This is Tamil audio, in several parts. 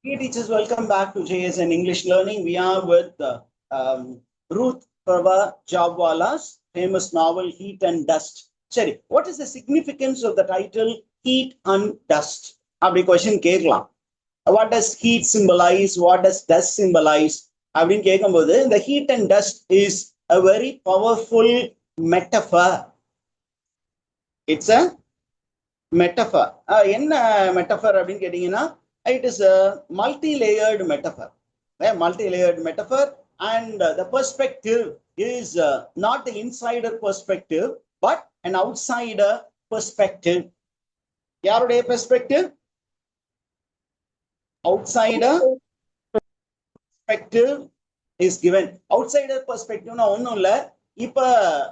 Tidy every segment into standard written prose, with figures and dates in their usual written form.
Hey teachers, welcome back to JSN English Learning. We are with Ruth Prabha Jabwala's famous novel Heat and Dust. Sorry, what is the significance of the title Heat and Dust? Abdi question Kerala. What does heat symbolize? What does dust symbolize? Abdin Kekambode, the heat and dust is a very powerful metaphor. It's a metaphor. Enna metaphor abdin kettingina? It is a multi-layered metaphor. A multi-layered metaphor, and the perspective is not the insider perspective, but an outsider perspective. Yarude perspective? Outsider perspective is given. Outsider perspective na onnu illa. Ipa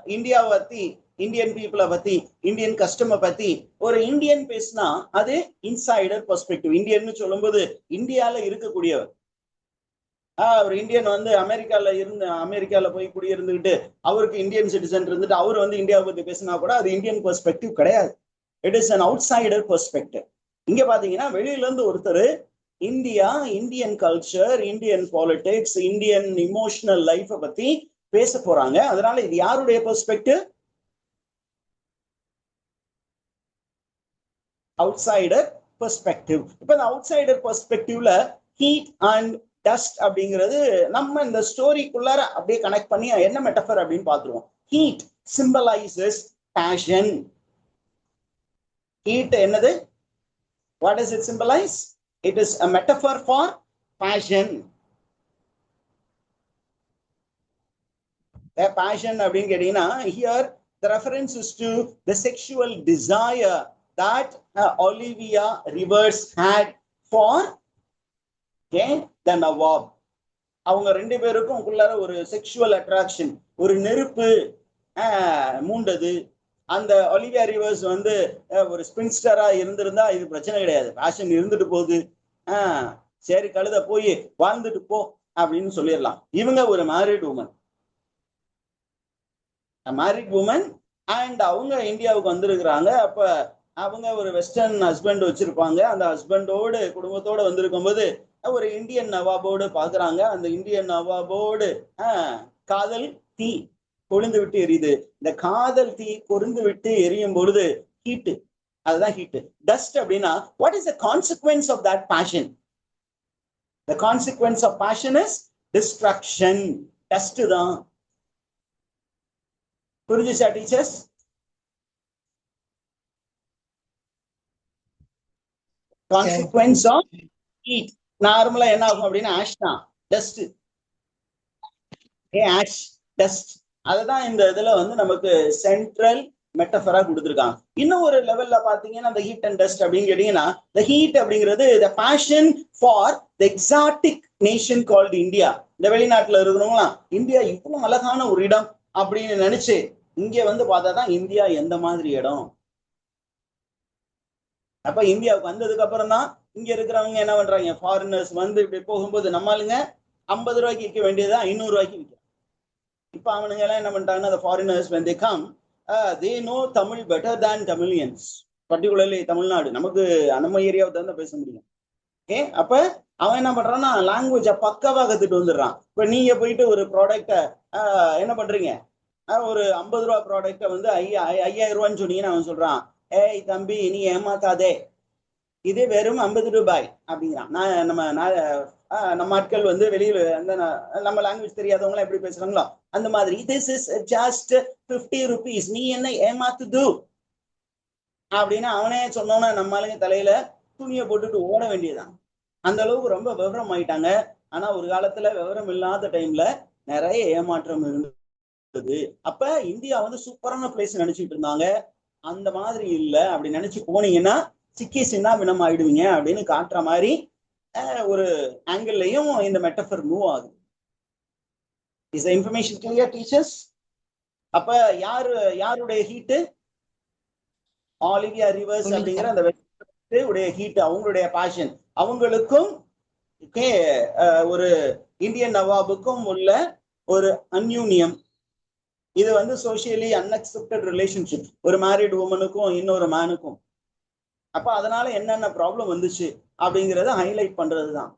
India vati, Indian people pati, Indian customer pati, or Indian pesna, ade insider perspective. Indian nu சொல்லும்போது இந்தியால இருக்கக்கூடியவர். ஒரு இந்தியன் வந்து அமெரிக்கால போய் குடியிருந்துகிட்டு அவருக்கு இந்தியன் சிட்டிசன் இருந்துட்டு அவர் வந்து இந்தியாவை பத்தி பேசினா கூட அது இந்தியன் பெர்ஸ்பெக்டிவ் கிடையாது. It is an outsider perspective. இங்க பாத்தீங்கன்னா வெளியில இருந்து ஒருத்தர் India, Indian culture, Indian politics, Indian emotional லைஃப பத்தி பேச போறாங்க. அதனால இது யாருடைய பெர்ஸ்பெக்டிவ்? Outsider perspective. இப்ப இந்த அவுட்சைடர் பெர்ஸ்பெக்டிவ்ல ஹீட் அண்ட் டஸ்ட் அப்படிங்கிறது நம்ம இந்த ஸ்டோரிக்குள்ளார அப்படியே கனெக்ட் பண்ணி என்ன மெட்டஃபர் அப்படின்னு பார்த்துருவோம். Heat symbolises passion. ஹீட் என்னது? What does it symbolise? It is a metaphor for passion. A passion அப்படின்னு கேட்டீங்கன்னா here the reference is to the sexual desire that Olivia Rivers had for the Nawab. அவங்க ரெண்டு பேருக்கும் உள்ளார ஒரு செக்ஷுவல் அட்ராக்ஷன், ஒரு நெருப்பு மூண்டது. அந்த ஒலிவியா ரிவர்ஸ் வந்து ஒரு ஸ்பின்ஸ்டரா இருந்திருந்தா இது பிரச்சனை கிடையாது, பேஷன் இருந்துட்டு போகுது, சரி கழுத போய் வாழ்ந்துட்டு போ அப்படின்னு சொல்லிடலாம். இவங்க ஒரு மேரிட் உமன், அண்ட் அவங்க இந்தியாவுக்கு வந்திருக்கிறாங்க. அப்ப அவங்க ஒரு வெஸ்டர்ன் ஹஸ்பண்ட் வச்சிருப்பாங்க. அந்த ஹஸ்பண்டோடு குடும்பத்தோட வந்திருக்கும் போது ஒரு இந்தியன் நவாபோடு பாக்குறாங்க. அந்த இந்தியன் நவாபோடு காதல் தீ கொழுந்து விட்டு எரியுது. இந்த காதல் தீ கொழுந்து விட்டு எரியும் பொழுது ஹீட்டு, அதுதான் ஹீட்டு. டஸ்ட் அப்படின்னா what is the consequence of that passion? The consequence of passion is destruction. Dust தான். புரிஞ்சுச்சா டீச்சர்ஸ்? கான்சிக்வன்ஸ் ஆஃப் ஹீட் நார்மலா என்ன ஆகும் அப்படின்னா ஆஷ் தான், டஸ்ட். ஆஷ் டஸ்ட், அதுதான் இந்த இதுல வந்து நமக்கு சென்ட்ரல் மெட்டஃபரா கொடுத்துருக்காங்க. இன்னும் ஒரு லெவல்ல பாத்தீங்கன்னா இந்த ஹீட் அண்ட் டஸ்ட் அப்படின்னு கேட்டீங்கன்னா, the heat அப்படிங்கிறது the passion for the exotic nation called India. இந்த வெளிநாட்டுல இருக்கிறவங்களாம் இந்தியா இவ்வளவு அழகான ஒரு இடம் அப்படின்னு நினைச்சு இங்க வந்து பார்த்தாதான் இந்தியா எந்த மாதிரி இடம். அப்ப இந்தியாவுக்கு வந்ததுக்கு அப்புறம் தான் இங்க இருக்கிறவங்க என்ன பண்றாங்க, ஃபாரினர்ஸ் வந்து இப்படி போகும்போது நம்மளுங்க 50 ரூபாய்க்கு விற்க வேண்டியதா 500 ரூபாய்க்கு விற்கும். இப்ப அவனுங்க எல்லாம் என்ன பண்றாங்கன்னா, the foreigners when they come they know Tamil better than Tamilians, particularly Tamil Nadu. நமக்கு நம்ம ஏரியாவை தான் பேச முடியும். ஓகே, அப்ப அவன் என்ன பண்றான்னா லாங்குவேஜ பக்காவா கத்துட்டு வந்துடுறான். இப்ப நீங்க போயிட்டு ஒரு ப்ராடக்ட என்ன பண்றீங்க, ஒரு 50 ரூபா ப்ராடக்ட வந்து 5000 ரூபான்னு சொன்னீங்கன்னா அவன் சொல்றான், ஏய் தம்பி நீ ஏமாத்தாதே, இது வெறும் 50 ரூபாய் அப்படிங்கிறான். நம்ம ஆட்கள் வந்து வெளியில நம்ம லாங்குவேஜ் தெரியாதவங்க எப்படி பேசுறாங்களோ அந்த மாதிரி, this is just 50 rupees, நீ என்ன ஏமாத்துது அப்படின்னு அவனே சொன்னோன்னா நம்மளுங்க தலையில துணியை போட்டுட்டு ஓட வேண்டியதுதான். அந்த அளவுக்கு ரொம்ப விவரம் ஆயிட்டாங்க. ஆனா ஒரு காலத்துல விவரம் இல்லாத டைம்ல நிறைய ஏமாற்றம் இருந்தது. அப்ப இந்தியா வந்து சூப்பரான பிளேஸ் நினைச்சிட்டு இருந்தாங்க. அந்த மாதிரி இல்லை. அப்படி நினைச்சு போனீங்கன்னா சிக்கி சின்னா பின்னம் ஆயிடுவீங்க அப்படின்னு காட்டுற மாதிரி ஒரு ஆங்கிள்லயும் இந்த மெட்டஃபர் மூவ் ஆகுது. Is information clear teachers? அப்ப யாருடைய ஹீட்டு? ஆலிவியா ரிவர்ஸ் அப்படிங்கிற அந்த உடைய ஹீட், அவங்களுடைய பேஷன். அவங்களுக்கும் ஒரு இந்தியன் நவாபுக்கும் உள்ள ஒரு அந்யூன்யம். இது வந்து சோசியலி அன்அக்செப்டட் ரிலேஷன்ஷிப், ஒரு மேரிட் உமனுக்கும் இன்னொரு மேனுக்கும். அப்ப அதனால என்னென்ன ப்ராப்ளம் வந்துச்சு அப்படிங்கிறத ஹைலைட் பண்றதுதான்.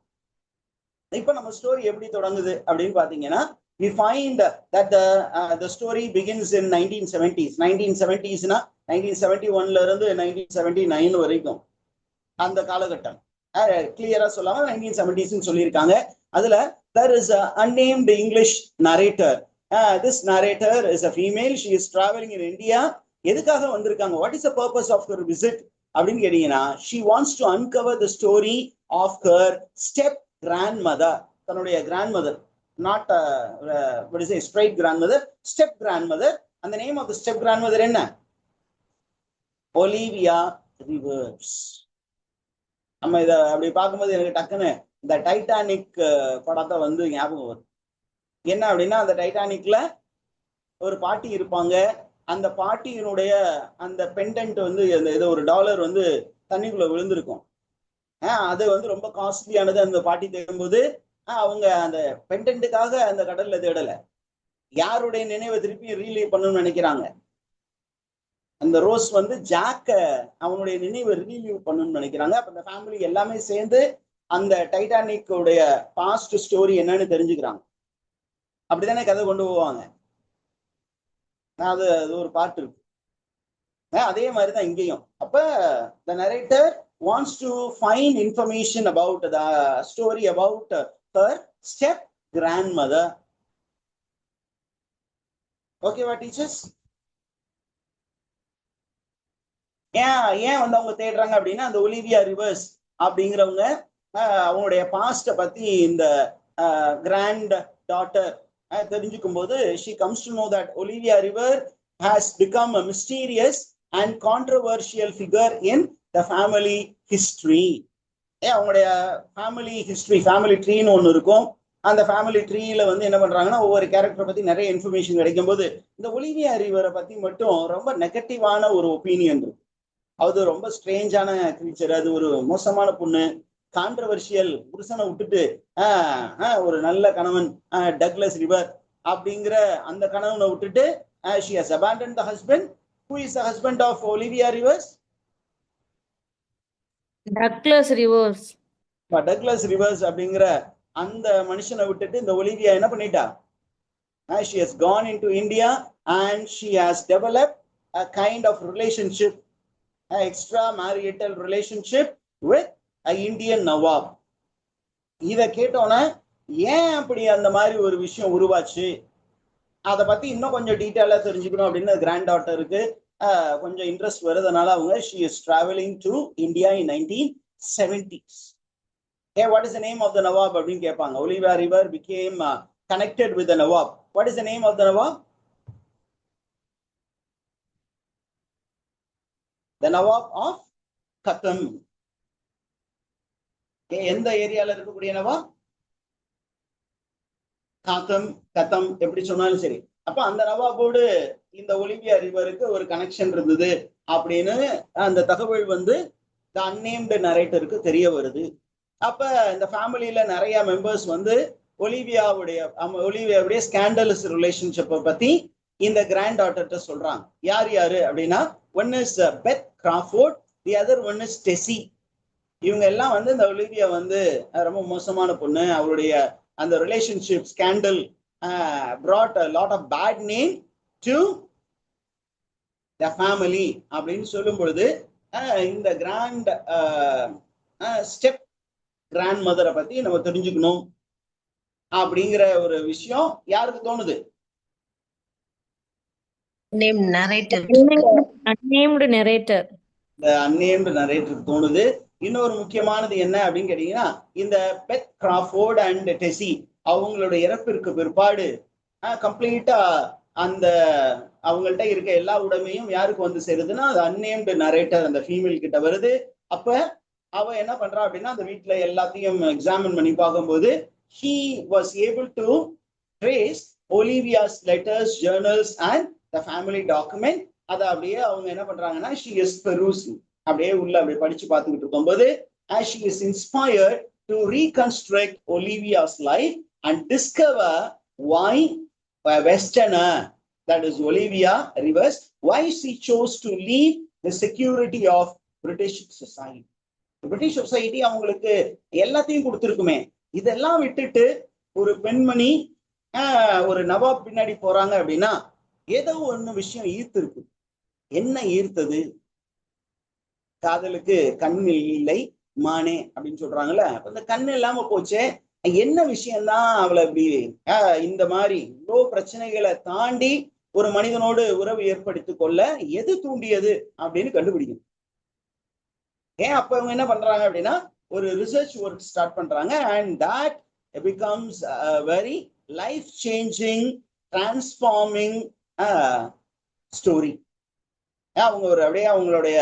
இப்ப நம்ம ஸ்டோரி எப்படி தொடங்குது அப்படின்னு பாத்தீங்கன்னா, we find that the story begins in 1970s. 1970ஸ்னா 1971ல இருந்து 1979 வரைக்கும் அந்த காலகட்டம் கிளியரா சொல்லாம 1970s சொல்லியிருக்காங்க. அதுல there is a unnamed English narrator. This narrator is a female. She is traveling in India. எதுக்காக வந்திருக்காங்க? What is the purpose of her visit அப்படின்னு கேட்டீங்கன்னா, she wants to uncover the story of her step grandmother. தன்னுடைய grandmother, not what is it, straight grandmother, step grandmother. And the name of the step grandmother என்ன? Olivia Rivers. நம்ம இத அப்படி பார்க்கும்போது எனக்கு டக்குன்னு இந்த டைட்டானிக் படத்தை வந்து ஞாபகம் வரும். என்ன அப்படின்னா, அந்த டைட்டானிக்ல ஒரு பாட்டி இருப்பாங்க. அந்த பாட்டியினுடைய அந்த பெண்டன்ட் வந்து ஏதோ ஒரு டாலர் வந்து தண்ணிக்குள்ள விழுந்திருக்கும். அது வந்து ரொம்ப காஸ்ட்லியானது. அந்த பாட்டி தேடும்போது அவங்க அந்த பெண்டன்ட்டுக்காக அந்த கடல்ல தேடல, யாருடைய நினைவை திருப்பி ரீலீவ் பண்ணணும்னு நினைக்கிறாங்க. அந்த ரோஸ் வந்து ஜாக்க அவனுடைய நினைவை ரீலீவ் பண்ணணும்னு நினைக்கிறாங்க. அப்ப அந்த ஃபேமிலி எல்லாமே சேர்ந்து அந்த டைட்டானிக்கோடைய பாஸ்ட் ஸ்டோரி என்னன்னு தெரிஞ்சுக்கிறாங்க. அப்படித்தானே கதை கொண்டு போவாங்க. அது ஒரு பாட்டு இருக்கு. அதே மாதிரிதான் இங்கேயும். அப்ப the narrator wants to find information about the story about her step grandmother. Okay, what teachers? ஏன் வந்து அவங்க தேடுறாங்க அப்படின்னா, அந்த ஒலிவியா ரிவர்ஸ் அப்படிங்கிறவங்க அவங்களுடைய பாஸ்ட பத்தி இந்த கிராண்ட் டாட்டர் தெரிஞ்சுக்கும் போது she comes to know that Olivia River has become a mysterious and controversial figure in the family history. அவங்களுடைய ஃபேமிலி ஹிஸ்டரி, ஃபேமிலி ட்ரீன்னு ஒன்று இருக்கும். அந்த ஃபேமிலி ட்ரீல வந்து என்ன பண்றாங்கன்னா, ஒவ்வொரு கேரக்டரை பத்தி நிறைய இன்ஃபர்மேஷன் கிடைக்கும் போது இந்த ஒலிவியா ரிவரை பத்தி மட்டும் ரொம்ப நெகட்டிவான ஒரு ஒப்பீனியன் இருக்கு. அது ரொம்ப ஸ்ட்ரேஞ்சான கிரீச்சர், அது ஒரு மோசமான பொண்ணு, கான்ட்ரவர்ஷியல், புருஷனை விட்டுட்டு ஒரு நல்ல கணவன் டக்ளஸ் ரிவர் அப்படிங்கிற அந்த கணவனை விட்டுட்டு she has abandoned the husband. Who is the husband of Olivia Rivers? Douglas Rivers. Douglas Rivers அப்படிங்கிற அந்த மனுஷனை விட்டுட்டு இந்த ஒலிவியா என்ன பண்ணிட்டா? She has gone into India and she has developed a kind of relationship, an extramarital relationship with an Indian Nawab. இத கேட்டோன்னா ஏன் அப்படி அந்த மாதிரி ஒரு விஷயம் உருவாச்சு, அதை பத்தி இன்னும் கொஞ்சம் டீட்டெயிலா தெரிஞ்சுக்கணும் அப்படின்னு கிராண்ட் டாட்டருக்கு கொஞ்சம் இன்ட்ரெஸ்ட் வருதுனால அவங்க she is traveling to India in 1970s. Hey, what is the name of the Nawab அப்படின்னு கேட்பாங்க. Olivia River became connected with the Nawab. What is the name of the Nawab? The Nawab of Khatam. எந்த ஏரியால இருக்கக்கூடிய நவாப்? கத்தம் எப்படி சொன்னாலும் சரி. அப்ப அந்த நவாபோடு இந்த ஒலிவியா ரிவருக்கு ஒரு கனெக்ஷன் இருந்தது அப்படின்னு அந்த தகவல் வந்து இந்த அன்னேம்டு நரேட்டருக்கு தெரிய வருது. அப்ப இந்த ஃபேமிலியில நிறைய மெம்பர்ஸ் வந்து ஒலிவியாவுடைய ஸ்கேண்டலஸ் ரிலேஷன்ஷிப்பை பத்தி இந்த கிராண்ட் டாட்டர்கிட்ட சொல்றாங்க. யார் யாரு அப்படின்னா, one is Beth Crawford, the other one is deci. இவங்க எல்லாம் வந்து இந்த ஒலிவியா வந்து ரொம்ப மோசமான பொண்ணு, அவருடைய அந்த relationship scandal brought a lot of bad name to the family அப்படின்னு சொல்லும் பொழுது இந்த கிராண்ட் ஸ்டெப் கிராண்ட் மதரை பத்தி நம்ம தெரிஞ்சுக்கணும் அப்படிங்கிற ஒரு விஷயம் யாருக்கு தோணுது? அன்னேம்டு நரேட்டருக்கு தோணுது. இன்னொரு முக்கியமானது என்ன அப்படின்னு கேட்டீங்கன்னா, இந்த பெத் கிராஃபோர்ட் அண்ட் டெசி அவங்களுடைய இறப்பிற்கு பிற்பாடு கம்ப்ளீட்டா அந்த அவங்கள்ட்ட இருக்க எல்லா உடைமையும் யாருக்கு வந்து சேருதுன்னா, அது அன்னேம்டு நரேட்டர் அந்த ஃபீமேல் கிட்ட வருது. அப்ப அவ என்ன பண்றா அப்படின்னா, அந்த வீட்டுல எல்லாத்தையும் எக்ஸாமின் பண்ணி பார்க்கும்போது he was able to trace Olivia's letters, journals and the family document. அதை அப்படியே அவங்க என்ன பண்றாங்கன்னா, she is perusing, அப்படியே உள்ள அப்படியே படிச்சு பார்த்துக்கிட்டு இருக்கும்போது as she is inspired to reconstruct Olivia's life and discover why a westerner, that is Olivia Rivers, why she chose to leave the security of British society. British society அவங்களுக்கு எல்லாத்தையும் கொடுத்துருக்குமே, இதெல்லாம் விட்டுட்டு ஒரு பெண்மணி ஒரு நவாப் பின்னாடி போறாங்க அப்படின்னா ஏதோ ஒண்ணு விஷயம் ஈர்த்து இருக்கு. என்ன ஈர்த்தது? காதலுக்கு கண் இல்லை மானே அப்படின்னு சொல்றாங்கல்ல. அந்த கண் இல்லாம போச்சே, என்ன விஷயம்தான் அவளை இப்படி இந்த மாதிரி இவ்வளோ பிரச்சனைகளை தாண்டி ஒரு மனிதனோடு உறவு ஏற்படுத்திக் கொள்ள எது தூண்டியது அப்படின்னு கண்டுபிடிக்கணும். அப்ப அவங்க என்ன பண்றாங்க அப்படின்னா ஒரு ரிசர்ச் ஒர்க் ஸ்டார்ட் பண்றாங்க. And that becomes very life changing transforming story. அவங்க ஒரு அப்படியே அவங்களுடைய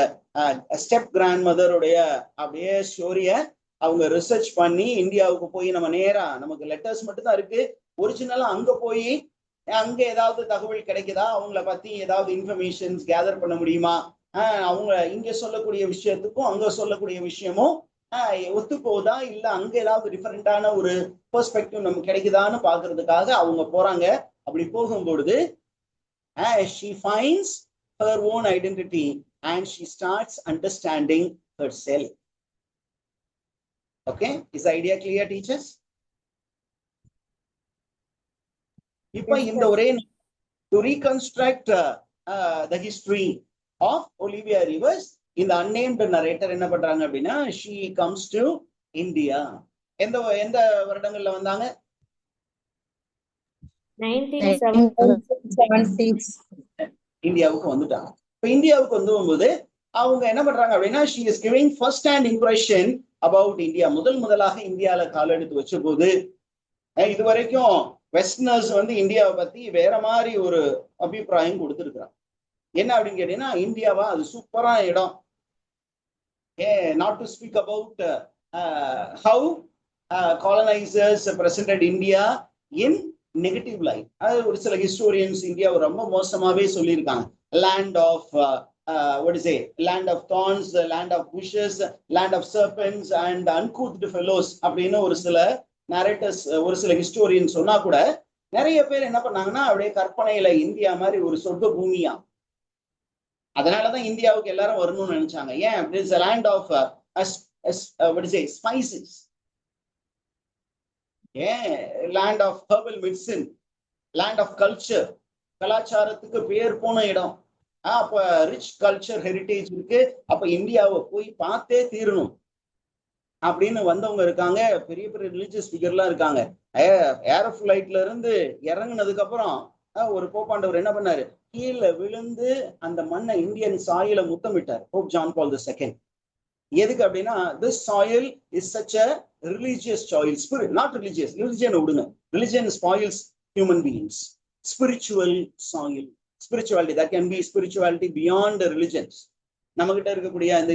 ஸ்டெப் கிராண்ட் மதருடைய அப்படியே ஸ்டோரிய அவங்க ரிசர்ச் பண்ணி இந்தியாவுக்கு போய் நம்ம நேரா நமக்கு லெட்டர்ஸ் மட்டும் தான் இருக்கு, ஒரிஜினலா அங்க போய் அங்க ஏதாவது தகவல் கிடைக்குதா, அவங்கள பத்தி ஏதாவது இன்ஃபர்மேஷன்ஸ் கேதர் பண்ண முடியுமா, அவங்க இங்க சொல்லக்கூடிய விஷயத்துக்கும் அங்க சொல்லக்கூடிய விஷயமும் ஒத்து போகுதா, இல்ல அங்க ஏதாவது டிஃபரெண்டான ஒரு பெர்ஸ்பெக்டிவ் நமக்கு கிடைக்குதான்னு பாக்குறதுக்காக அவங்க போறாங்க. அப்படி போகும்பொழுது she finds her own identity and she starts understanding herself. Okay, is the idea clear, teachers? இப்ப இந்த ஒரே to reconstruct the history of Olivia Rivers, இந்த unnamed narrator என்ன பண்றாங்க அப்படின்னா she comes to India. எந்த வருடங்கள்ல வந்தாங்க? 1970s. இந்தியாவுக்கு வந்துட்டாங்க. இப்ப இந்தியாவுக்கு வந்து போகும்போது அவங்க என்ன பண்றாங்க அப்படின்னா she is giving first hand impression about India. முதலாக இந்தியால கால் எடுத்து வச்ச போது இது வரைக்கும் வெஸ்டர்னர்ஸ் வந்து இந்தியாவை பத்தி வேற மாதிரி ஒரு அபிப்பிராயம் கொடுத்துருக்குறாங்க. என்ன அப்படின்னு கேட்டீங்கன்னா இந்தியாவா அது சூப்பரான இடம். Not to speak about how colonisers presented India in negative life. அது ஒரு சில ஹிஸ்டோரியன்ஸ் இந்தியாவை ரொம்ப மோசமாவே சொல்லியிருக்காங்க. Land of what is it, land of thorns, land of bushes, land of serpents and uncouth fellows அப்படின்னு ஒரு சில நரேட்டர்ஸ் ஒரு சில ஹிஸ்டோரியன் சொன்னா கூட நிறைய பேர் என்ன பண்ணாங்கன்னா அப்படியே கற்பனையில இந்தியா மாதிரி ஒரு சொர்க்க பூமியா, அதனாலதான் இந்தியாவுக்கு எல்லாரும் வரணும்னு நினைச்சாங்க. ஏன் அப்படி land of what is it, spices, land of herbal medicine, land of culture, கலாச்சாரத்துக்கு பேர் போன இடம். அப்ப ரிச் கல்ச்சர் ஹெரிட்டேஜ் இருக்கு. அப்ப இந்தியாவை போய் பார்த்தே தீரணும் அப்படின்னு வந்தவங்க இருக்காங்க. பெரிய பெரிய ரிலிஜியஸ் ஃபிகர்லாம் இருக்காங்க. ஏர் ஃபிளைட்ல இருந்து இறங்குனதுக்கு அப்புறம் ஒரு போப்பாண்டவர் என்ன பண்ணாரு, கீழே விழுந்து அந்த மண்ணை இந்தியன் சாயில முத்தமிட்டார் போப் ஜான் பால் II. எதுக்கு அப்படின்னா this soil is such a religious soil, spirit not religious, religion விடுங்க, religion spoils human beings, spiritual soil, spirituality, that can be spirituality beyond the religions. நம்ம கிட்ட இருக்கக்கூடிய அந்த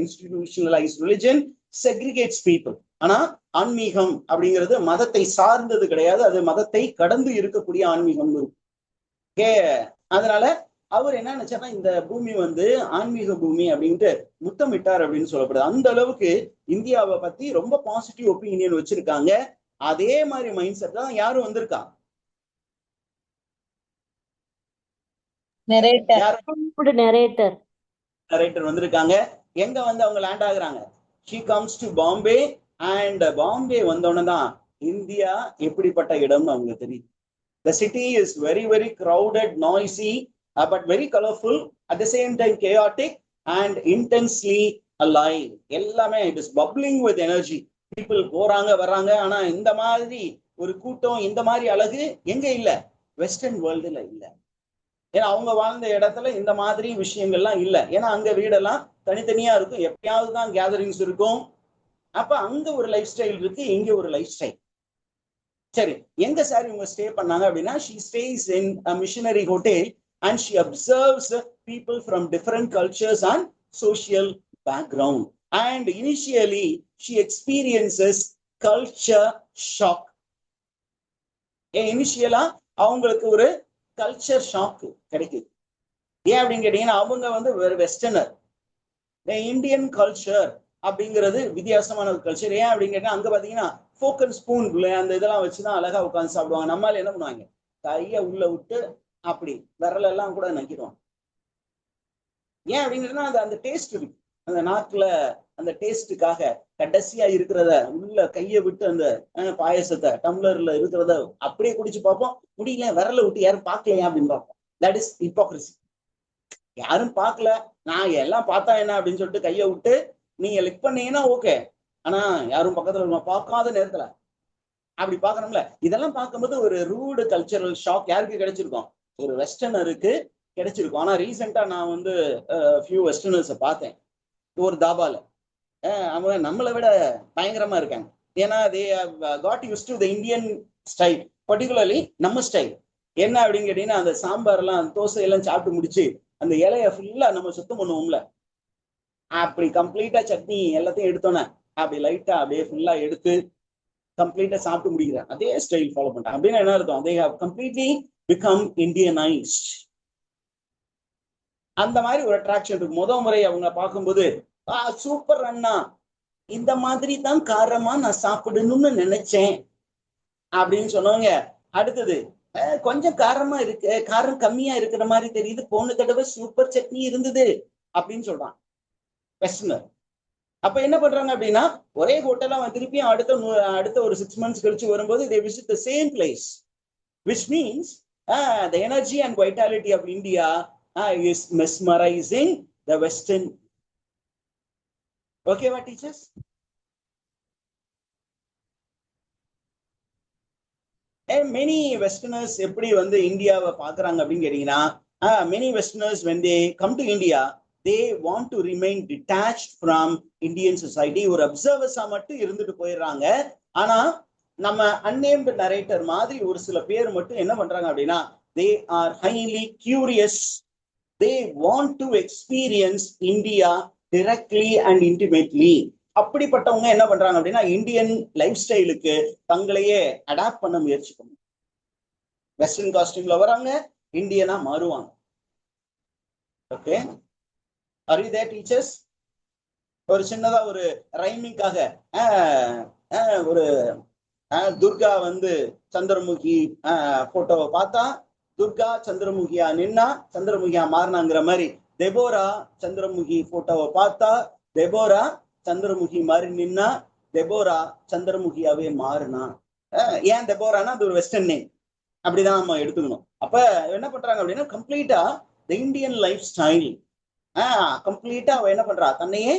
institutionalized religion segregates people. ஆனா ஆன்மீகம் அப்படிங்கிறது மதத்தை சார்ந்தது கிடையாது, அது மதத்தை கடந்து இருக்கக்கூடிய ஆன்மீகம் இருக்கு. அதனால அவர் என்ன நினைச்சாருன்னா இந்த பூமி வந்து ஆன்மீக பூமி அப்படின்ட்டு முத்தமிட்டார் அப்படின்னு சொல்லப்படுது. அந்த அளவுக்கு இந்தியாவை பத்தி ரொம்ப பாசிட்டிவ் ஒப்பீனியன் வச்சிருக்காங்க. அதே மாதிரி மைண்ட் செட் தான் யாரும் வந்திருக்கா, நரேட்டர் வந்திருக்காங்க. எங்க வந்து அவங்க லேண்ட் ஆகுறாங்க, she comes to Bombay. and Bombay வந்தோன்னு தான் இந்தியா எப்படிப்பட்ட இடம்னு அவங்க தெரியுது. the city is very very crowded, noisy, but very colorful, at the same time chaotic and intensely alive. எல்லாமே it is bubbling with energy. people போறாங்க வர்றாங்க. ஆனா இந்த மாதிரி ஒரு கூட்டம் இந்த மாதிரி அழகு எங்க இல்ல, வெஸ்டர்ன் வேர்ல்டுல இல்ல. ஏன்னா அவங்க வாழ்ந்த இடத்துல இந்த மாதிரி விஷயங்கள்லாம் இல்லை. ஏன்னா அங்க வீடெல்லாம் தனித்தனியா இருக்கும், எப்பயாவது தான் கேதரிங்ஸ் இருக்கும். அப்ப அங்க ஒரு லைஃப் ஸ்டைல் இருக்கு, இங்க ஒரு லைஃப் ஸ்டைல். சரி, எங்க சார் இவங்க ஸ்டே பண்ணாங்க அப்படின்னா she stays in a missionary hotel and she observes people from different cultures and social background. and initially she experiences culture shock. இனிஷியலா அவங்களுக்கு ஒரு கல்ச்சர் ஷாக் கிடைக்குது. ஏன் அப்படின்னு கேட்டீங்கன்னா அவங்க வந்து வெஸ்டர்னர், இந்தியன் கல்ச்சர் அப்படிங்கிறது வித்தியாசமான ஒரு கல்ச்சர். ஏன் அப்படின்னு கேட்டீங்கன்னா அங்க பாத்தீங்கன்னா ஃபோக் அண்ட் ஸ்பூன் அந்த இதெல்லாம் வச்சுதான் அழகா உட்காந்து சாப்பிடுவாங்க. நம்மளால என்ன பண்ணுவாங்க, கைய உள்ள விட்டு அப்படி விரல எல்லாம் கூட நக்கிடுவாங்க. ஏன் அப்படின்னு கேட்டீங்கன்னா அந்த டேஸ்ட் இருக்கு, அந்த நாக்குல அந்த டேஸ்டுக்காக கடைசியா இருக்கிறத உள்ள கையை விட்டு அந்த பாயசத்தை டம்ளர்ல இருக்கிறத அப்படியே குடிச்சு பார்ப்போம். முடியல, விரல விட்டு யாரும் பார்க்கலையா அப்படின்னு பார்ப்போம். That is hypocrisy. யாரும் பார்க்கல, நான் எல்லாம் பார்த்தா என்ன அப்படின்னு சொல்லிட்டு கையை விட்டு நீங்க லிக் பண்ணீங்கன்னா ஓகே. ஆனா யாரும் பக்கத்துல பார்க்காத நேரத்துல அப்படி பாக்கணும்ல. இதெல்லாம் பார்க்கும்போது ஒரு ரூடு கல்ச்சரல் ஷாக் யாருக்கு கிடைச்சிருக்கும்? ஒரு வெஸ்டர்னருக்கு கிடைச்சிருக்கும். ஆனா ரீசெண்டா நான் வந்து ஃபியூ வெஸ்டர்னர்ஸை பார்த்தேன் ஒரு தாபால. அவங்க நம்மளை விட பயங்கரமா இருக்காங்க. ஏன்னா they got use to the Indian style, particularly நம்ம ஸ்டைல். என்ன அப்படின்னு கேட்டீங்கன்னா, அந்த சாம்பார் எல்லாம் தோசை எல்லாம் சாப்பிட்டு முடிச்சு அந்த இலைய ஃபுல்லா நம்ம சுத்தம் பண்ணுவோம்ல, அப்படி கம்ப்ளீட்டா சட்னி எல்லாத்தையும் எடுத்தோன்னே அப்படி லைட்டா அப்படியே ஃபுல்லா எடுத்து கம்ப்ளீட்டா சாப்பிட்டு முடிக்கிறேன். அதே ஸ்டைல் ஃபாலோ பண்ணிட்டாங்க. அப்படின்னு என்ன அர்த்தம்? they have completely become Indianized. அந்த மாதிரி ஒரு அட்ராக்ஷன் இருக்கு. முதல் முறை அவங்க பார்க்கும்போது சூப்பர் அண்ணா, இந்த மாதிரி தான் காரமா நான் சாப்பிடணும்னு நினைச்சேன் அப்படின்னு சொன்னவங்க, அடுத்தது கொஞ்சம் காரமா இருக்கு, காரம் கம்மியா இருக்கிற மாதிரி தெரியுது, போன தடவை சூப்பர் சட்னி இருந்தது அப்படின்னு சொல்றான் வெஸ்டர்னர். அப்ப என்ன பண்றாங்க அப்படின்னா, ஒரே ஹோட்டலா திருப்பியும் அடுத்த ஒரு 6 months கழிச்சு வரும்போது they visit the same place, which means the energy and vitality of India is mesmerizing the Western. Okay, what teachers? Many Westerners எப்படி வந்து இந்தியாவை பாக்குறாங்க அப்படின்னு கேட்டீங்கன்னா, many Westerners when they come to India, they want to remain detached from Indian society. ஒரு அப்சர்வர்ஸா மட்டும் இருந்துட்டு போயிடுறாங்க. ஆனா நம்ம அன்னேம்டு நரேட்டர் மாதிரி ஒரு சில பேர் மட்டும் என்ன பண்றாங்க அப்படின்னா, they are highly curious. They want to experience India directly and intimately. அப்படிப்பட்டவங்க என்ன பண்றாங்க அப்படின்னா, இந்தியன் லைஃப் ஸ்டைலுக்கு தங்களையே அடாப்ட் பண்ண முயற்சி பண்ணும். வெஸ்டர்ன் காஸ்டியூம்ல வராங்க, இந்தியனா மாறுவாங்க. Okay, are you there teachers? ஒரு சின்னதா ஒரு ரைமிங்காக ஒரு துர்கா வந்து சந்திரமுகி போட்டோவை பார்த்தா துர்கா சந்திரமுகியா நின்னா சந்திரமுகியா மாறினாங்கிற மாதிரி, தெபோரா சந்திரமுகி போட்டோவை பார்த்தா தெபோரா சந்திரமுகி மாறி நின்னா தெபோரா சந்திரமுகியாவே மாறினா. ஏன் தெபோரானா அது ஒரு வெஸ்டர்ன் நேம், அப்படிதான் நம்ம எடுத்துக்கணும். அப்ப என்ன பண்றாங்க அப்படின்னா, கம்ப்ளீட்டா த இந்தியன் லைஃப் ஸ்டைல் கம்ப்ளீட்டா அவ என்ன பண்றா, தன்னையே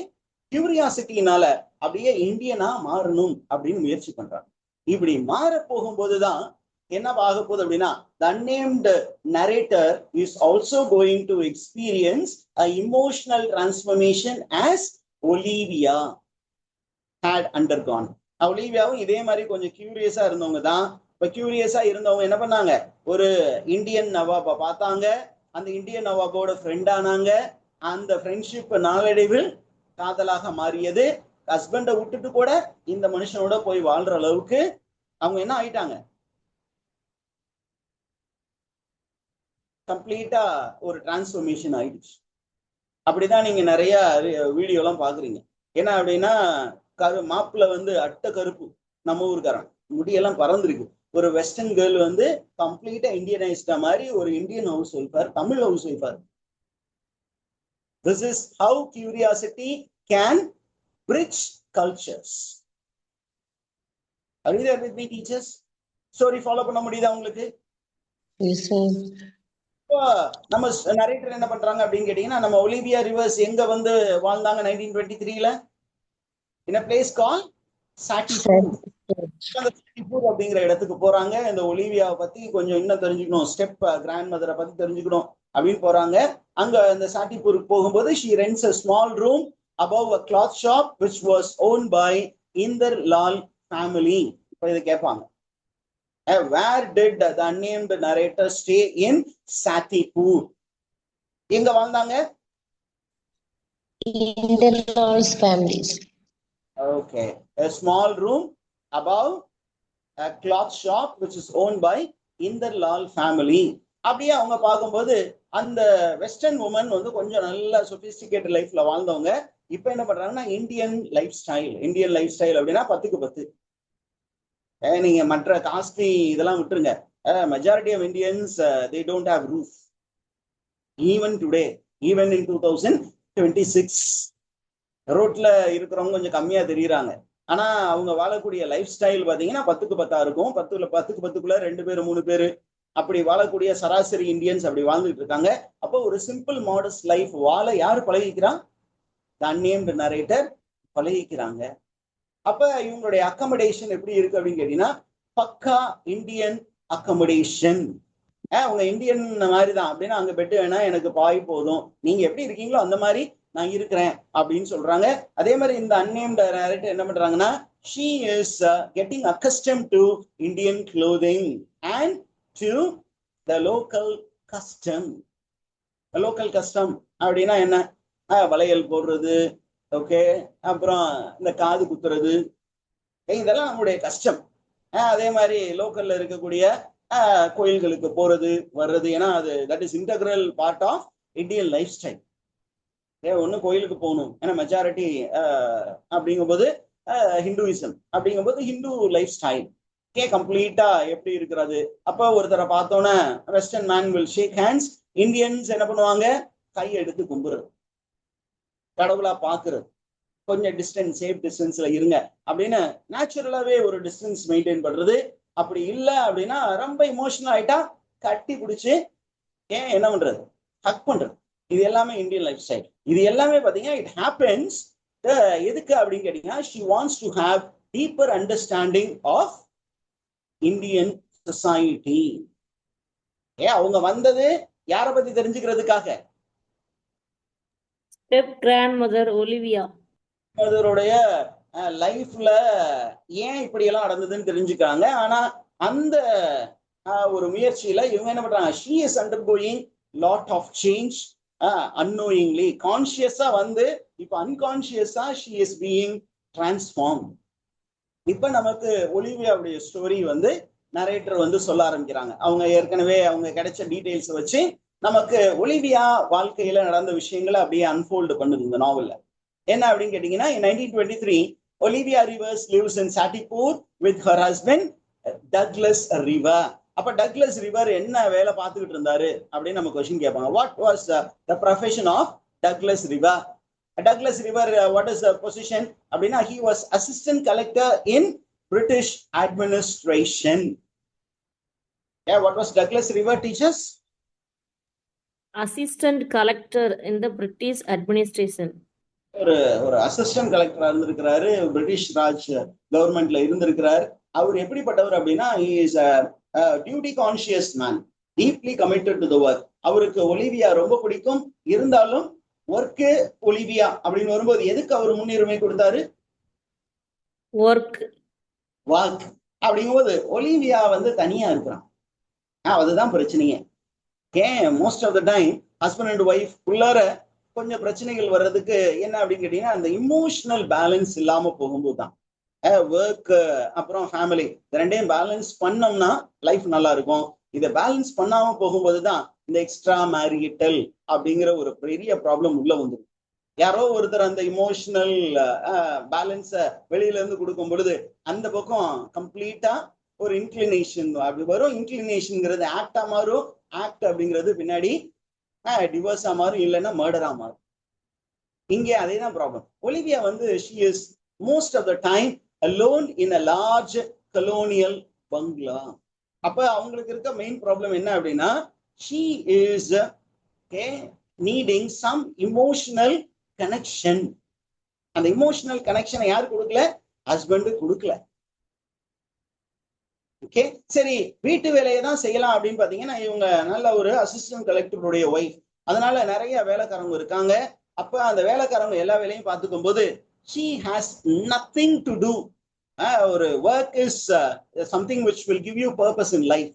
கியூரியாசிட்டினால அப்படியே இந்தியனா மாறணும் அப்படின்னு முயற்சி பண்றாங்க. இப்படி மாற போகும்போதுதான் என்ன ஆக போகுது அப்படின்னா, the unnamed narrator is also going to experience a emotional transformation as Olivia had undergone. ஒலிவியாவும் இதே மாதிரி கொஞ்சம் கியூரியஸா இருந்தவங்க தான். இப்ப கியூரியஸா இருந்தவங்க என்ன பண்ணாங்க, ஒரு இந்தியன் நவாபை பார்த்தாங்க, அந்த இந்தியன் நவாபோட ஃப்ரெண்ட் ஆனாங்க. அந்த ஃப்ரெண்ட்ஷிப் நாளடைவில் காதலாக மாறியது. ஹஸ்பண்டை விட்டுட்டு கூட இந்த மனுஷனோட போய் வாழ்ற அளவுக்கு அவங்க என்ன ஆயிட்டாங்க, கம்ப்ளீட்டா ஒரு டிரான்ஸ்ஃபர்மேஷன் ஆயிடுச்சு. அப்படிதான் நீங்க நிறைய வீடியோ எல்லாம் பாக்குறீங்க. என்ன அப்படின்னா, மாப்பிள்ள வந்து அட்ட கருப்பு, நம்ம ஊருக்காரன், முடியெல்லாம் பறந்துருக்கு. ஒரு வெஸ்டர்ன் கேர்ள் வந்து கம்ப்ளீட்டா இந்தியனைஸ்டா மாதிரி ஒரு Indian housewife, Tamil housewife. This is how curiosity can bridge cultures. Are you there with me teachers? Story follow பண்ண முடியுதா உங்களுக்கு? Yes sir. நம்ம நரேட்டர் என்ன பண்றாங்க அப்படின்னு கேட்டீங்கன்னா, நம்ம ஒலிவியா ரிவர்ஸ் எங்க வந்து வாழ்ந்தாங்க 1923ல? in a place called சாட்டிப்பூர். சாட்டிப்பூர் அப்படிங்கிற இடத்துக்கு போறாங்க. இந்த ஒலிவியாவை பத்தி கொஞ்சம் இன்னும் தெரிஞ்சுக்கணும், ஸ்டெப் கிராண்ட் மதரை பத்தி தெரிஞ்சுக்கணும் அப்படின்னு போறாங்க. அங்க இந்த சாட்டிப்பூருக்கு போகும்போது she rents a small room above a cloth shop which was owned by Inder Lal family. இப்போ இதை கேட்பாங்க, where did the unnamed narrator stay in Satipur? எங்க வாழ்ந்தாங்க? Inder Lal's families. Okay, a small room above a cloth shop which is owned by Inder Lal family. அப்படியே அவங்க பார்க்கும்போது அந்த வெஸ்டர்ன் உமன் வந்து கொஞ்சம் நல்ல சொபிஸ்டிகேட்டட் லைஃப்ல வாழ்ந்தவங்க. இப்ப என்ன பண்றாங்கன்னா, Indian lifestyle. Indian lifestyle அப்படின்னா 10க்கு 10. நீங்க மற்ற காஸ்ட்லி இதெல்லாம் விட்டுருங்க. Majority of Indians they don't have roof even today, even in 2026. ரோட்ல இருக்கிறவங்க கொஞ்சம் கம்மியா தெரியுறாங்க. ஆனா அவங்க வாழக்கூடிய லைஃப் ஸ்டைல் பாத்தீங்கன்னா 10க்கு 10 இருக்கும். 10க்கு 10க்குள்ள 2 பேரு 3 பேரு அப்படி வாழக்கூடிய சராசரி இந்தியன்ஸ் அப்படி வாழ்ந்துட்டு இருக்காங்க. அப்போ ஒரு சிம்பிள் மாடஸ்ட் லைஃப் வாழ யாரு பழகிக்கிறான்? Unnamed narrator பழகிக்கிறாங்க. அப்ப இவங்களுடைய அக்கமடேஷன் எப்படி இருக்கு அப்படின்னு கேட்டீங்கன்னா பக்கா இந்தியன் அக்கமடேஷன். அவங்க இந்தியன் மாதிரி தான் அப்படின்னா அங்க பெட்டு வேணா எனக்கு பாய் போதும், நீங்க எப்படி இருக்கீங்களோ அந்த மாதிரி நான் இருக்கிறேன் அப்படின்னு சொல்றாங்க. அதே மாதிரி இந்த அன்நேம்டு நரேட்டர் என்ன பண்றாங்கன்னா she is getting accustomed to Indian clothing and to the local custom. Local custom அப்படின்னா என்ன? வளையல் போடுறது, ஓகே, அப்புறம் இந்த காது குத்துறது, இதெல்லாம் நம்மளுடைய கஷ்டம். அதே மாதிரி லோக்கல்ல இருக்கக்கூடிய கோயில்களுக்கு போறது வர்றது, ஏன்னா அது that is integral part of Indian lifestyle. ஒண்ணு கோயிலுக்கு போகணும், ஏன்னா மெஜாரிட்டி அப்படிங்கும்போது ஹிந்துவிசம் அப்படிங்கும்போது ஹிந்து லைஃப் ஸ்டைல் கம்ப்ளீட்டா எப்படி இருக்கிறது. அப்ப ஒருத்தரை பார்த்தோன்னே western man will shake hands, Indians என்ன பண்ணுவாங்க? கை எடுத்து கும்புறது, கடவுளா பாக்குறது, கொஞ்சம் டிஸ்டன்ஸ் சேஃப் டிஸ்டன்ஸ்ல இருங்க அப்படின்னு நேச்சுரலாவே ஒரு டிஸ்டன்ஸ் மெயின்டைன் பண்றது. அப்படி இல்லை அப்படின்னா ரொம்ப இமோஷனல் ஆயிட்டா கட்டி பிடிச்சு என்ன பண்றது? ஹக் பண்றது. இது எல்லாமே இந்தியன் லைஃப் ஸ்டைல். இது எல்லாமே பாத்தீங்கன்னா இட் ஹேப்பன்ஸ் எதுக்கு அப்படின்னு கேட்டீங்கன்னா she wants to have deeper understanding of Indian society. அவங்க வந்தது யார பத்தி தெரிஞ்சுக்கிறதுக்காக? ஸ்டெப் கிராண்ட் மதர் ஒலிவியா அதோடைய லைஃப்ல ஏன் இப்படி எல்லாம் நடந்ததுன்னு தெரிஞ்சுக்காங்க. ஆனா அந்த ஒரு முயற்சியில இவங்க என்ன பண்றாங்க? she is undergoing lot of change unknowingly. கான்சியஸா வந்து இப்ப அன்கான்சியஸா she is being transformed. இப்ப நமக்கு ஒலிவியாவுடைய ஸ்டோரி வந்து நரேட்டர் வந்து சொல்ல ஆரம்பிக்கிறாங்க. அவங்க ஏற்கனவே அவங்க கிடைச்ச டீடைல்ஸ் வச்சு நமக்கு ஒலிவியா வாழ்க்கையில நடந்த விஷயங்களை அப்படியே அன்ஃபோல்டு பண்ணுது இந்த நாவல்ல. என்ன அப்படின்னு கேட்டீங்கன்னா, in 1923 Olivia Rivers lives in Satipur with her husband Douglas River. அப்ப டக்ளஸ் ரிவர் என்ன வேலை பார்த்துக்கிட்டு இருந்தாரு அப்படின்னு நம்ம கொஸ்டின் கேட்பாங்க. What was the profession of Douglas River? Douglas River, what is the position? அப்படின்னா he was assistant collector in British administration. Yeah, what was Douglas River, teachers? assistant collector in the British administration. ஒரு அசிஸ்டன்ட் கலெக்டரா இருந்திருக்கிறாரு, பிரிட்டிஷ் ராஜ் கவர்மெண்ட்ல இருந்திருக்கிறார். அவர் எப்படிப்பட்டவர் அப்படின்னா he is a duty conscious man, deeply committed to the work. அவருக்கு ஒலிவியா ரொம்ப பிடிக்கும். இருந்தாலும் ஒர்க்கு ஒலிவியா அப்படின்னு வரும்போது எதுக்கு அவர் முன்னுரிமை கொடுத்தாரு? ஒர்க் அப்படிங்கும்போது ஒலிவியா வந்து தனியா இருக்கிறான். அதுதான் பிரச்சனையே. Most of the time husband and wife உள்ளார கொஞ்சம் பிரச்சனைகள் வர்றதுக்கு என்ன அப்படின்னு கேட்டீங்கன்னா அந்த இமோஷனல் பேலன்ஸ் இல்லாம போகும்போது தான். ஒர்க் அப்புறம் ஃபேமிலி ரெண்டையும் பேலன்ஸ் பண்ணோம்னா லைஃப் நல்லா இருக்கும். இதை பேலன்ஸ் பண்ணாம போகும்போது தான் இந்த எக்ஸ்ட்ரா மேரிட்டல் அப்படிங்கிற ஒரு பெரிய ப்ராப்ளம் உள்ள வந்துடும். யாரோ ஒருத்தர் அந்த இமோஷனல் பேலன்ஸ வெளியில இருந்து கொடுக்கும் பொழுது அந்த பக்கம் கம்ப்ளீட்டா ஒரு இன்க்ளினேஷன் அப்படி வரும். இன்க்ளினேஷன்ங்கிறது ஆக்டா மாறும், ஆக்ட் அப்படிங்கிறது பின்னாடி டிவோர்ஸா மாறும், இல்லைன்னா மர்டரா மாறும். இங்கே அதே தான் ப்ராப்ளம். ஒலிவியா வந்து she is most of the time alone in a large colonial bungalow. அப்ப அவங்களுக்கு இருக்க மெயின் ப்ராப்ளம் என்ன அப்படின்னா she is needing some emotional connection. அந்த இமோஷனல் கனெக்ஷனை யாரு கொடுக்கல? ஹஸ்பண்ட் கொடுக்கல. ஓகே, சரி, வீட்டு வேலையை தான் செய்யலாம் அப்படின்னு பாத்தீங்கன்னா இவங்க நல்ல ஒரு அசிஸ்டன்ட் கலெக்டருடைய ஒய்ஃப், அதனால நிறைய வேலைக்காரங்க இருக்காங்க. அப்ப அந்த வேலைக்காரங்க எல்லா வேலையும் பார்த்துக்கும் போது she has nothing to do. ஒரு work is something which will give you purpose in life.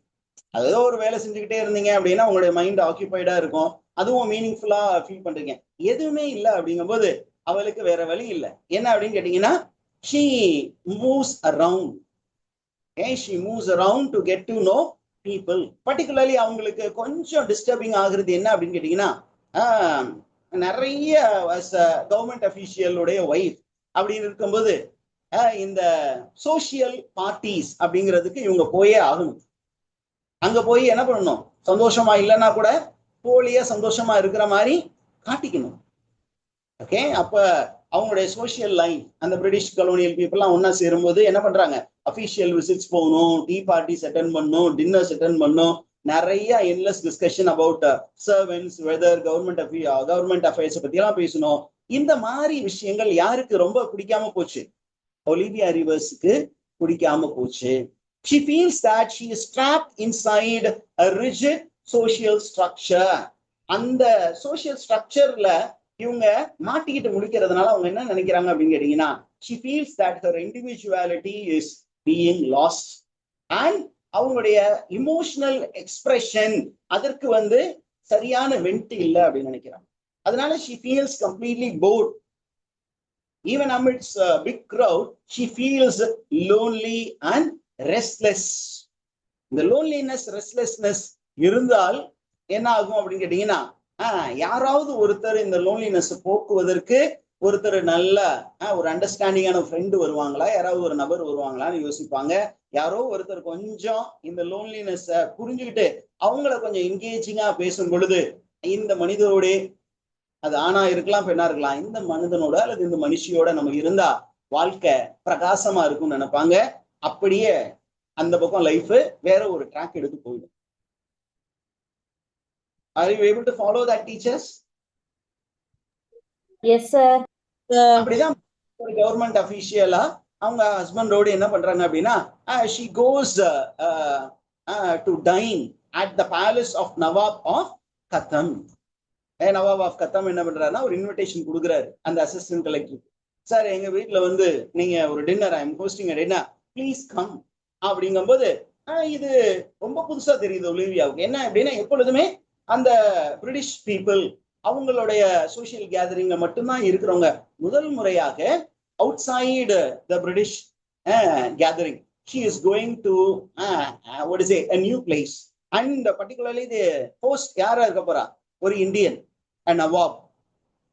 ஏதோ ஒரு வேலை செஞ்சுக்கிட்டே இருந்தீங்க அப்படின்னா உங்களுடைய மைண்ட் ஆக்கியபைடா இருக்கும், அதுவும் மீனிங்ஃபுல்லா ஃபீல் பண்றீங்க. எதுவுமே இல்லை அப்படிங்கும்போது அவளுக்கு வேற வழி இல்லை. என்ன அப்படின்னு கேட்டீங்கன்னா she moves around. She moves around to get to know people. Particularly அவங்களுக்கு கொஞ்சம் டிஸ்டர்பிங் ஆகுறது என்ன அப்படின்னு கேட்டீங்கன்னா நிறைய கவர்மெண்ட் அபிஷியலுடைய ஒய்ஃப் அப்படின்னு இருக்கும்போது இந்த சோசியல் பார்ட்டிஸ் அப்படிங்கிறதுக்கு இவங்க போயே ஆகணும். அங்க போய் என்ன பண்ணணும்? சந்தோஷமா இல்லைன்னா கூட போலியா சந்தோஷமா இருக்கிற மாதிரி காட்டிக்கணும். ஓகே, அப்ப அவங்களுடைய சோசியல் லைஃப், அந்த பிரிட்டிஷ் கலோனியல் பீப்புள்லாம் ஒன்னா சேரும்போது என்ன பண்றாங்க, அபிஷியல் விசிட்ஸ் போகணும், டீ பார்ட்டிஸ் அட்டென்ட் பண்ணணும், டின்னர்ஸ் அட்டென்ட் பண்ணணும், நிறைய endless discussion about servants, weather, government affairs பத்தி எல்லாம் பேசணும். இந்த மாதிரி விஷயங்கள் யாருக்கு ரொம்ப பிடிக்காம போச்சு? ஒலிவியா ரிவர்ஸ்க்கு பிடிக்காம போச்சு. She feels that she is trapped inside a rigid social structure. அந்த சோசியல் ஸ்ட்ரக்சர்ல இவங்க மாட்டிக்கிட்டு முடிக்கிறதுனால அவங்க என்ன நினைக்கிறாங்க அப்படின்னு கேட்டீங்கன்னா, she feels that her individuality is being lost and அவங்களுடைய இமோஷனல் எக்ஸ்பிரஷன் அதற்கு வந்து சரியான வெண்ட் இல்லை அப்படின்னு நினைக்கிறாங்க. அதனால she feels completely bored. Even amidst a big crowd, she feels lonely and restless. இந்த loneliness, restlessness இருந்தால் என்ன ஆகும் அப்படின்னு கேட்டீங்கன்னா, யாராவது ஒருத்தர் இந்த லோன்லினஸ் போக்குவதற்கு ஒருத்தர் நல்ல ஒரு அண்டர்ஸ்டாண்டிங்கான ஃப்ரெண்டு வருவாங்களா, யாராவது ஒரு நபர் வருவாங்களான்னு யோசிப்பாங்க. யாரோ ஒருத்தர் கொஞ்சம் இந்த லோன்லினஸ் புரிஞ்சுக்கிட்டு அவங்கள கொஞ்சம் என்கேஜிங்கா பேசும் பொழுது, இந்த மனிதரோட, அது ஆணா இருக்கலாம் பெண்ணா இருக்கலாம், இந்த மனிதனோட அல்லது இந்த மனுஷியோட நம்ம இருந்தா வாழ்க்கை பிரகாசமா இருக்கும்னு நினைப்பாங்க. அப்படியே அந்த பக்கம் லைஃப் வேற ஒரு ட்ராக் எடுத்து போயிடும். Are you able to follow that, teachers? Yes, sir. அப்படிதான் ஒரு கவர்மெண்ட் அபிஷியலா அவங்க ஹஸ்பண்டோடு என்ன பண்றாங்க அப்படின்னா, she goes to dine at the palace of Nawab of Khatam. Nawab of Khatam என்ன பண்றாருன்னா ஒரு இன்விடேஷன் கொடுக்குறாரு அந்த அசிஸ்டன்ட் கலெக்டருக்கு. சார், எங்க வீட்டுல வந்து நீங்க ஒரு dinner, I am hosting dinner, please come அப்படிங்கும் போது இது ரொம்ப புதுசா தெரியுது ஒலிவியாவுக்கு. என்ன அப்படின்னா, எப்பொழுதுமே அந்த பிரிட்டிஷ் பீப்புள் அவங்களுடைய சோசியல் கேதரிங்ல மட்டும்தான் இருக்கிறவங்க. முதல் முறையாக out side the British gathering she is going to what is it, a new place, and particularly the host யாரா இருக்க போறா, ஒரு இந்தியன் நவாப்.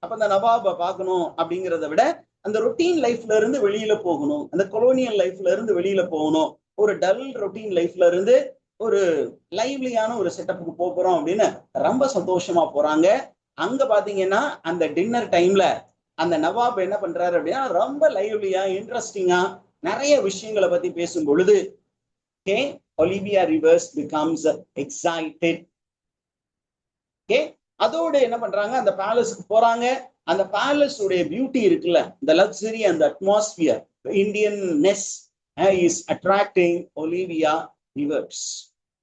அப்ப அந்த நவாபை பார்க்கணும் அப்படிங்கிறத விட அந்த ரொட்டீன் லைஃப்ல இருந்து வெளியில போகணும், அந்த கொலோனியல் லைஃப்ல இருந்து வெளியில போகணும், ஒரு டல் ரொட்டீன் லைஃப்ல இருந்து ஒரு லைவ்லியான ஒரு செட்டப்புக்கு போறோம் அப்படின்னு ரொம்ப சந்தோஷமா போறாங்க. அங்க பாத்தீங்கன்னா அந்த டின்னர் டைம்ல அந்த நவாப் என்ன பண்றாரு அப்படின்னா, ரொம்ப லைவ்லியா இன்ட்ரெஸ்டிங்கா நிறைய விஷயங்களை பத்தி பேசும் பொழுது ஒலிவியா ரிவர்ஸ் பிகம்ஸ் எக்ஸைட்டட். அதோட என்ன பண்றாங்க, அந்த பேலஸ்க்கு போறாங்க. அந்த பேலஸ் உடைய பியூட்டி இருக்குல்ல, இந்த லக்ஸரி அந்த atmosphere, Indianness is attracting Olivia Rivers.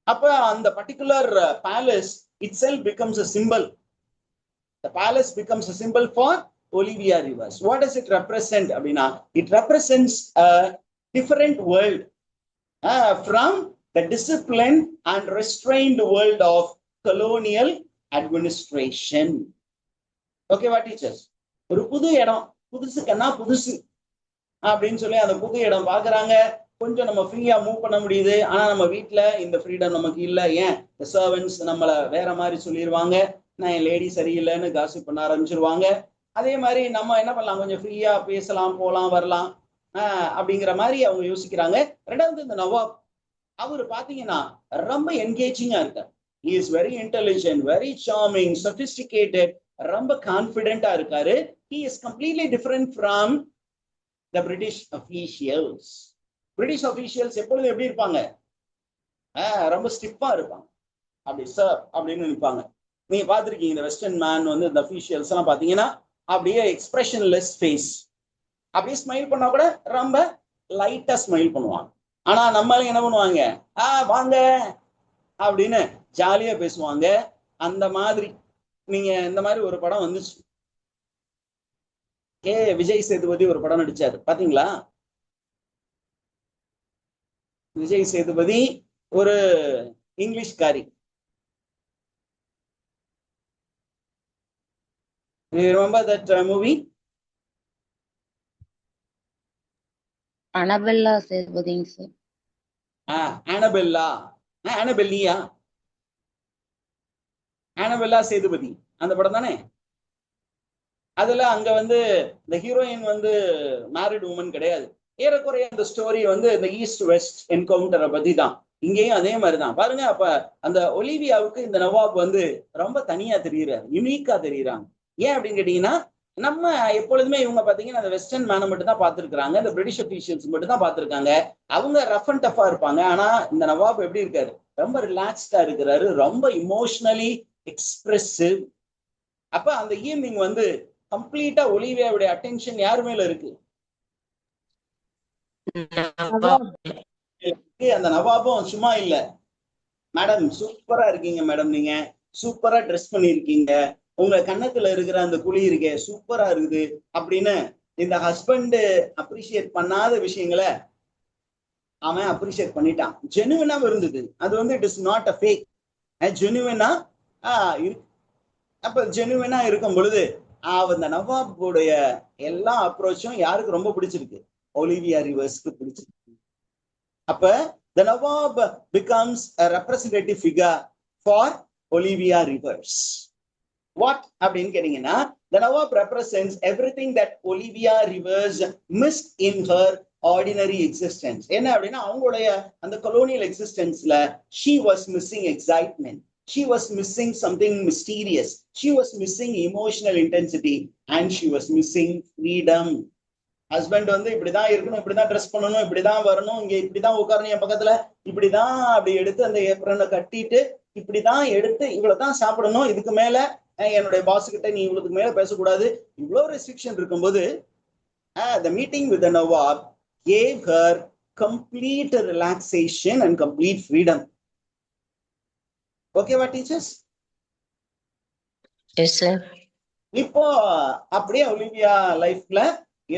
அப்ப அந்த particular palace itself becomes a symbol. The palace becomes a symbol for Olivia Rivers. What does it represent அப்படின்னா, it represents a different world from the disciplined and restrained world of colonial administration. ஓகேவா டீச்சர்ஸ்? ஒரு புது இடம், புதுசுக்கன்னா புதுசு அப்படின்னு சொல்லி அந்த புது இடம் பாக்குறாங்க. கொஞ்சம் நம்ம ஃப்ரீயா மூவ் பண்ண முடியுது. ஆனா நம்ம வீட்டுல இந்த ஃப்ரீடம் நமக்கு இல்லை. ஏன்? சர்வன்ஸ் நம்மள வேற மாதிரி சொல்லிடுவாங்க, நான் என் லேடி சரியில்லைன்னு காசிப் பண்ண ஆரம்பிச்சிருவாங்க. அதே மாதிரி நம்ம என்ன பண்ணலாம், கொஞ்சம் ஃப்ரீயா பேசலாம், போலாம், வரலாம் அப்படிங்கிற மாதிரி அவங்க யோசிக்கிறாங்க. ரெண்டாவது, இந்த நவாப் அவரு பாத்தீங்கன்னா ரொம்ப என்கேஜிங்கா இருக்காரு. He is very intelligent, very charming, sophisticated, ரொம்ப கான்ஃபிடென்ட்டா இருக்காரு. He is completely different from the British officials. British officials எப்பொழுதும் எப்படி இருப்பாங்க, ரொம்ப ஸ்டிஃபா இருப்பாங்க. அப்படி சார் அப்படின்னு நினைப்பாங்க. நீங்க பாத்திருக்கீங்க இந்த வெஸ்டர்ன் மேன் வந்து இந்த அஃபீஷியல்ஸ் எல்லாம் பாத்தீங்கன்னா அப்படியே எக்ஸ்பிரஷன்லெஸ் ஃபேஸ், அப்படியே ஸ்மைல் பண்ணா கூட ரொம்ப லைட்டா ஸ்மைல் பண்ணுவாங்க. ஆனா நம்மள என்ன பண்ணுவாங்க, வாங்க அப்படின்னு ஜாலியா பேசுவாங்க. அந்த மாதிரி நீங்க இந்த மாதிரி ஒரு படம் வந்துச்சு, விஜய் சேதுபதி ஒரு படம் நடிச்சாரு, பாத்தீங்களா? விஜய் சேதுபதி ஒரு இங்கிலீஷ்காரி. You remember that movie? Annabella Sedboding sir. Annabella. Annabellia. Annabella Sethupathi அந்த படம் தானே? அதுல அங்க வந்து இந்த ஹீரோயின் வந்து மேரிட் உமன் கிடையாது. ஏறக்குறைய அந்த ஸ்டோரி வந்து இந்த ஈஸ்ட் வெஸ்ட் என்கவுண்டரை பத்தி தான். இங்கேயும் அதே மாதிரிதான் பாருங்க. அப்ப அந்த ஒலிவியாவுக்கு இந்த நவாப் வந்து ரொம்ப தனியா தெரியுறாரு, யுனிக்கா தெரியுறாங்க. ஏன் அப்படின்னு கேட்டீங்கன்னா, நம்ம எப்பொழுதுமே இவங்க பாத்தீங்கன்னா அந்த வெஸ்டர்ன் மேனை மட்டும் தான் பார்த்திருக்காங்க, இந்த பிரிட்டிஷ் அபிஷியல்ஸ் மட்டும் தான் பார்த்திருக்காங்க. அவங்க ரஃப் அண்ட் டஃபா இருப்பாங்க. ஆனா இந்த நவாப் எப்படி இருக்காரு? ரொம்ப ரிலாக்ஸ்டா இருக்கிறாரு, ரொம்ப இமோஷனலி எக்ஸ்பிரசிவ். அப்ப அந்த ஈவினிங் வந்து கம்ப்ளீட்டா ஒலிவியாவுடைய அட்டென்ஷன் யார் மேல இருக்கு? அந்த நவாபும் சும்மா இல்ல, மேடம் சூப்பரா இருக்கீங்க மேடம், நீங்க சூப்பரா ட்ரெஸ் பண்ணிருக்கீங்க, உங்க கன்னத்துல இருக்கிற அந்த குழி இருக்கே சூப்பரா இருக்குது அப்படின்னு இந்த ஹஸ்பண்ட் அப்ரிஷியேட் பண்ணாத விஷயங்களை அவன் அப்ரிஷியேட் பண்ணிட்டான். ஜெனுவினா இருந்தது அது வந்து. It is not a fake, ஜெனுவினா அப்ப ஜெனுவினா இருக்கும் பொழுது அந்த நவாபுடைய எல்லா அப்ரோச்சும் யாருக்கு ரொம்ப பிடிச்சிருக்கு? ஒலிவியா ரிவர்ஸ்க்கு பிடிச்சிருக்கு. அப்ப the Nawab becomes a representative figure for Olivia Rivers. What அப்படின்னு கேட்டீங்கன்னா, the Nawab represents everything that Olivia Rivers missed in her ordinary existence. என்ன அப்படின்னா, அவங்களுடைய அந்த colonial existenceல she was missing excitement, she was missing something mysterious, she was missing emotional intensity, and she was missing freedom. Husband வந்து இப்படிதான் இருக்கணும், இப்படிதான் ட்ரெஸ் பண்ணணும், இப்படிதான் வரணும், இங்க இப்படிதான் உட்காரணும் என் பக்கத்துல, இப்படிதான் அப்படி எடுத்து அந்த ஏப்ரனை கட்டிட்டு இப்படிதான் எடுத்து இவ்வளவுதான் சாப்பிடணும், இதுக்கு மேல என்னுடைய பாஸ் கிட்ட நீ இவ்வளவுக்கு மேல பேசக்கூடாது, இவ்வளவு ரெஸ்ட்ரிக்ஷன் இருக்கும்போது the meeting with the Nawab gave her complete relaxation and complete freedom. ஓகேவா டீச்சர்ஸ்? Yes, sir. இப்போ அப்படியே ஒலிவியா லைஃப்ல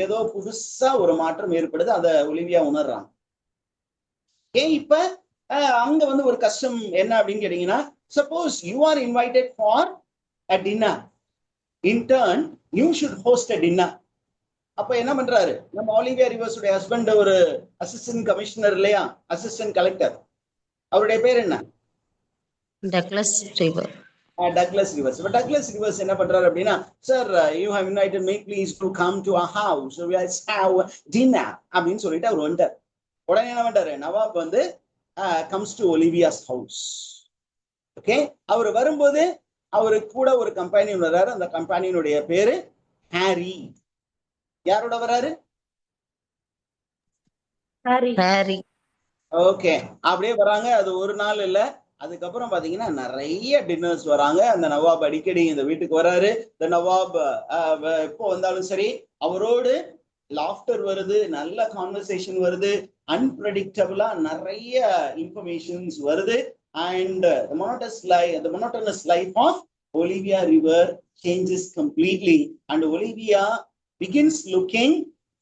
ஏதோ புதுசா ஒரு மாற்றம் ஏற்படுது, அத ஒலிவியா உணர்றாங்க. ஏன் இப்ப அங்க வந்து ஒரு கஷ்டம் என்ன அப்படின்னு கேட்டீங்கன்னா, suppose you are invited for a dinner, in turn you should host a dinner. அப்ப என்ன பண்றாரு நம்ம ஒலிவியா ரிவர்ஸ் உடைய ஹஸ்பண்ட், ஒரு அசிஸ்டன்ட் கமிஷனர் இல்லையா, அசிஸ்டன்ட் கலெக்டர், அவருடைய பேர் என்ன? Douglas River. Douglas Rivers. But Douglas Rivers என்ன பண்றாரு அப்படின்னா, sir you have invited me, please to come to a house, let's have dinner அப்படின்னு சொல்லிட்டு அவர் வந்தார். உடனே என்ன பண்றாரு நவாப் வந்து கம்ஸ் டு ஒலிவியாஸ் ஹவுஸ். ஓகே, அவர் வரும்போது அவரு கூட ஒரு கம்பெனியன் வர்றாரு. அந்த கம்பெனியனுடைய பேரு ஹாரி. யாரோட வர்றாரு? Harry. ஓகே, அப்படியே வராங்க. அது ஒரு நாள் இல்ல, அதுக்கப்புறம் பாத்தீங்கன்னா நிறைய டின்னர்ஸ் வராங்க. அந்த நவாப் அடிக்கடி இந்த வீட்டுக்கு வராரு. இந்த நவாப் எப்போ வந்தாலும் சரி அவரோடு லாஃப்டர் வருது, நல்ல கான்வர்சேஷன் வருது, அன்பிரடிக்டபிளா நிறைய இன்ஃபர்மேஷன்ஸ் வருது. And the monotonous life of Olivia River changes completely, and Olivia begins looking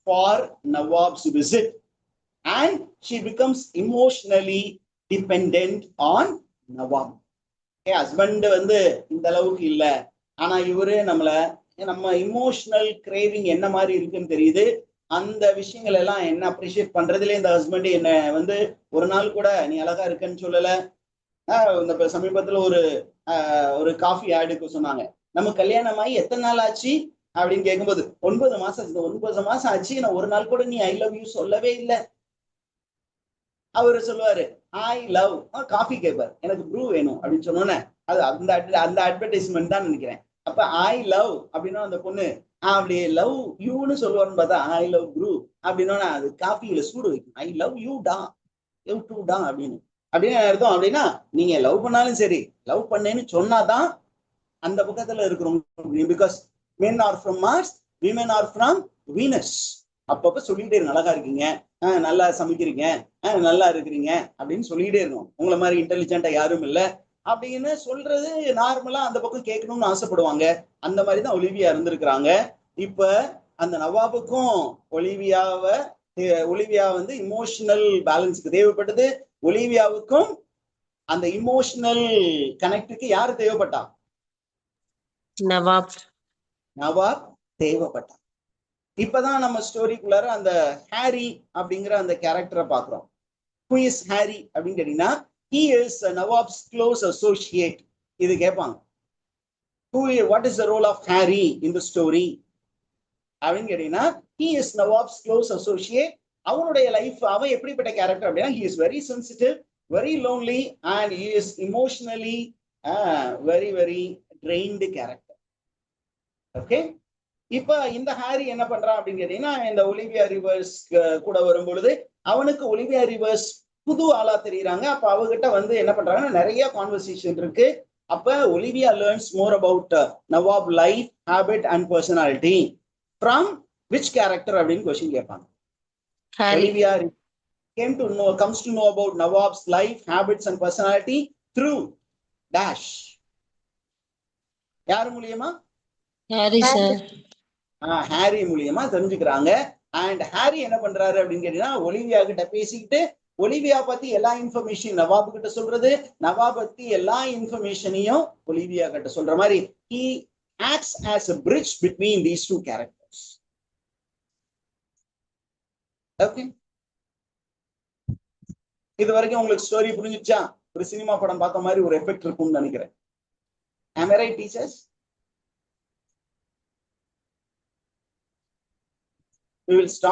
for Nawab's visit, and she becomes emotionally dependent on Nawab. Husband வந்து இந்த அளவுக்கு இல்ல, ஆனா இவரு நம்ம இமோஷனல் கிரேவிங் என்ன மாதிரி இருக்குன்னு தெரியுது. அந்த விஷயங்கள் எல்லாம் என்ன அப்ரிஷியேட் பண்றதுல இந்த ஹஸ்பண்ட் என்ன வந்து ஒரு நாள் கூட நீ அழகா இருக்கன்னு சொல்லல. இந்த சமீபத்துல ஒரு காஃபி ஆடுக்கு சொன்னாங்க, நம்ம கல்யாணமாயி எத்தனை நாள் ஆச்சு அப்படின்னு கேட்கும்போது 9 மாசம். 9 மாசம் ஆச்சு, நான் ஒரு நாள் கூட நீ ஐ லவ் யூ சொல்லவே இல்லை. அவரு சொல்லுவாரு ஐ லவ், காஃபி கேட்பாரு, எனக்கு ப்ரூ வேணும் அப்படின்னு சொன்னோன்னே அது அந்த அட்வர்டைஸ்மெண்ட் தான் நினைக்கிறேன். அப்ப ஐ லவ் அப்படின்னா அந்த பொண்ணு அப்படி லவ் யூன்னு சொல்லுவாருன்னு பார்த்தா ஐ லவ் ப்ரூ அப்படின்னா அது காஃபியில சூடு வைக்கும். ஐ லவ் யூ டா, யூ டூ டா அப்படின்னு அர்த்தம். அப்படின்னா நீங்க லவ் பண்ணாலும் சரி, லவ் பண்ணேன்னு சொன்னாதான் அந்த பக்கத்துல இருக்கிறோம். Because men are from Mars, women are from Venus. அப்பப்ப சொல்லிட்டே இருங்க, அழகா இருக்கீங்க, நல்லா சமைக்கிறீங்க, நல்லா இருக்கிறீங்க அப்படின்னு சொல்லிட்டே இருக்கணும். உங்களை மாதிரி இன்டெலிஜென்டா யாரும் இல்லை அப்படின்னு சொல்றது நார்மலா அந்த பக்கம் கேட்கணும்னு ஆசைப்படுவாங்க. அந்த மாதிரிதான் ஒலிவியா இருந்திருக்கிறாங்க. இப்ப அந்த நவாபுக்கும் ஒலிவியா வந்து இமோஷனல் பேலன்ஸுக்கு தேவைப்பட்டது. ஒலிவியாவுக்கும் அந்த இமோஷனல் கனெக்டுக்கு யாரு தேவைப்பட்டா? நவாப் தேவைப்பட்டா. இப்பதான் நம்ம ஸ்டோரிக்குள்ளார அந்த ஹாரி அப்படிங்கிற அந்த கேரக்டரை பாக்குறோம். Who is Harry அப்படின்னு கேட்டீங்கன்னா, he is Nawab's close associate. இது கேட்பாங்க, what is the role of Harry in the story அப்படின்னு கேட்டீங்கன்னா, he is Nawab's close associate. அவனுடைய லைஃப், அவன் எப்படிப்பட்ட கேரக்டர் அப்படின்னா, he is very sensitive, very lonely, and he is emotionally very very drained character. Okay, இப்ப இந்த ஹாரி என்ன பண்றான் அப்படின்னு கேட்டீங்கன்னா, இந்த ஒலிவியா ரிவர்ஸ் கூட வரும் பொழுது அவனுக்கு ஒலிவியா ரிவர்ஸ் புது ஆளா தெரியுறாங்க. அப்ப அவகிட்ட வந்து என்ன பண்றாங்கன்னா நிறைய கான்வர்சேஷன் இருக்கு. அப்ப Olivia learns more about Nawab life, habit and personality from which character அப்படின்னு கொஸ்டின் கேட்பாங்க. Harry. Olivia comes to know about Nawab's life, habits and personality through dash. யாரு மூலியமா? Harry sir. ஹாரி மூலியமா தெரிஞ்சுக்கிறாங்க. அண்ட் ஹாரி என்ன பண்றாரு அப்படின்னு கேட்டீங்கன்னா, ஒலிவியா கிட்ட பேசிக்கிட்டு ஒலிவியா பத்தி எல்லா இன்ஃபர்மேஷன் நவாப் கிட்ட சொல்றது, நவாப் பத்தி எல்லா இன்ஃபர்மேஷனையும் ஒலிவியா கிட்ட சொல்ற மாதிரி he acts as a bridge between these two characters. Okay, இது வரைக்கும் உங்களுக்கு ஸ்டோரி புரிஞ்சுச்சா? ஒரு சினிமா படம் பார்த்த மாதிரி ஒரு எஃபெக்ட் இருக்கும்னு நினைக்கிறேன். Am I right, teachers? We will start